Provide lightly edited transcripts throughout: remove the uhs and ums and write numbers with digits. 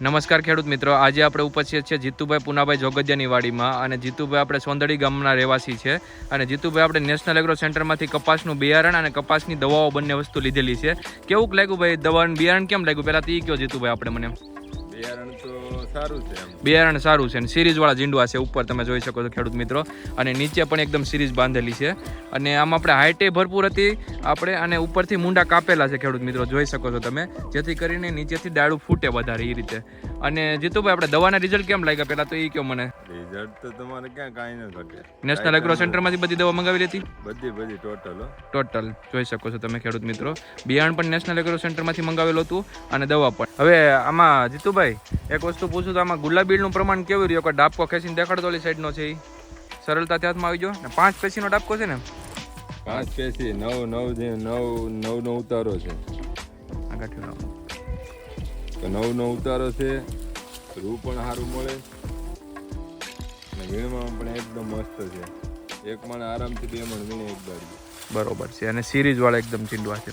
નમસ્કાર ખેડૂત મિત્રો, આજે આપણે ઉપસ્થિત છે જીતુભાઈ પુનાભાઈ જોગજિયાની વાડીમાં અને જીતુભાઈ આપણે સોંદડી ગામના રહેવાસી છે અને જીતુભાઈ આપણે નેશનલ એગ્રો સેન્ટરમાંથી કપાસનું બિયારણ અને કપાસની દવાઓ બંને વસ્તુ લીધેલી છે. કેવું લાગ્યું ભાઈ દવાનું બિયારણ કેમ લાગ્યું પહેલા તો એ કહો જીતુભાઈ આપણે મને. બિયારણ તો સારું છે, બિયારણ સારું છે અને સિરીઝ વાળા ઝીંડવા છે ઉપર તમે જોઈ શકો છો ખેડૂત મિત્રો અને નીચે પણ એકદમ સિરીઝ બાંધેલી છે અને આમ આપણે હાઈટે ભરપૂર હતી આપણે અને ઉપરથી મુંડા કાપેલા છે ખેડૂત મિત્રો જોઈ શકો છો તમે, જેથી કરીને નીચેથી ડાળું ફૂટે વધારે એ રીતે. અને જીતુભાઈ આપણે દવાના રિઝલ્ટ કેમ લાગ્યા પહેલા તો એ કહો મને. રિઝલ્ટ તો તમારે ક્યાં કાંઈ ન ઘટે. નેશનલ એગ્રો સેન્ટરમાંથી બધી દવા મંગાવી હતી, બધી ટોટલ જોઈ શકો છો તમે ખેડૂત મિત્રો. બિયારણ પણ નેશનલ એગ્રો સેન્ટરમાંથી મંગાવેલું હતું અને દવા પણ. હવે આમાં જીતુભાઈ એક વસ્તુ પૂછું તો આમાં ગુલાબીનું પ્રમાણ કેવું રહ્યું? કે ડાબકો ખેંચીને દેખાડતો ઓલી સાઈડનો છે એ સરળતાથી હાથમાં આવી ગયો ને 5 પેશીનો ડાબકો છે ને, 5 પેશી 9 ઉતારો છે, તો 9 ઉતારો છે. રૂ પણ સારું મળે અને વીણમાં પણ એકદમ મસ્ત છે. એક મણ આરામથી 2 મણ વીણે એક દાડી. બરોબર છે અને સિરીઝ વાળા એકદમ ચીંડવા છે.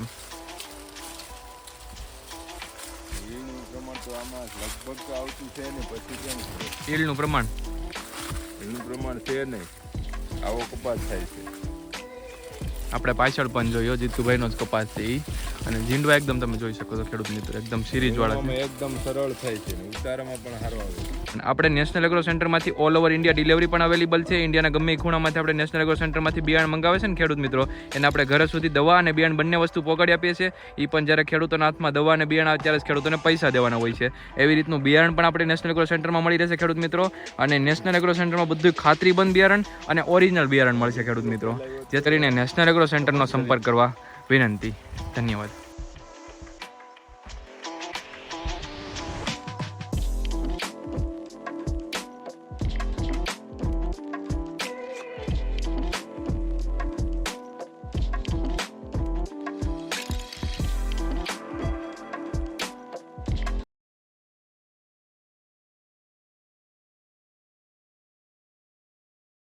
વીણનું પ્રમાણ તો આમાં લગભગ તો આવતું છે ને, પછી કેમ છે ઈલનું પ્રમાણ છે નહીં, આવો કપાસ થાય છે. આપણે પાછળ પણ જોયો જીતુભાઈનો જ કપાસ છે એ અને ઝીંડવા એકદમ તમે જોઈ શકો છો ખેડૂત મિત્રો એકદમ સિરીઝ વાળા છે, એકદમ સરળ થાય છે ને ઉતારામાં પણ સારો આવે. અને આપણે નેશનલ એગ્રો સેન્ટરમાંથી ઓલ ઓવર ઇન્ડિયા ડિલિવરી પણ અવેલેબલ છે. ઇન્ડિયાના ગમે એ ખૂણામાંથી આપણે નેશનલ એગ્રો સેન્ટરમાંથી બિયારણ મંગાવે છે ને ખેડૂત મિત્રો, એને આપણે ઘરે સુધી દવા અને બિયારણ બંને વસ્તુ પહોંચાડી આપીએ છીએ. એ પણ જ્યારે ખેડૂતોના હાથમાં દવા અને બિયારણ આવે ત્યારે ખેડૂતોને પૈસા દેવાના હોય છે. એવી રીતનું બિયારણ પણ આપણે નેશનલ એગ્રો સેન્ટરમાં મળી રહેશે ખેડૂત મિત્રો. અને નેશનલ એગ્રો સેન્ટરમાં બધું ખાતરીબંધ બિયારણ અને ઓરિજિનલ બિયારણ મળશે ખેડૂત મિત્રો, જે કરીને નેશનલ એગ્રો સેન્ટરનો સંપર્ક કરવા વિનંતી. ધન્યવાદ.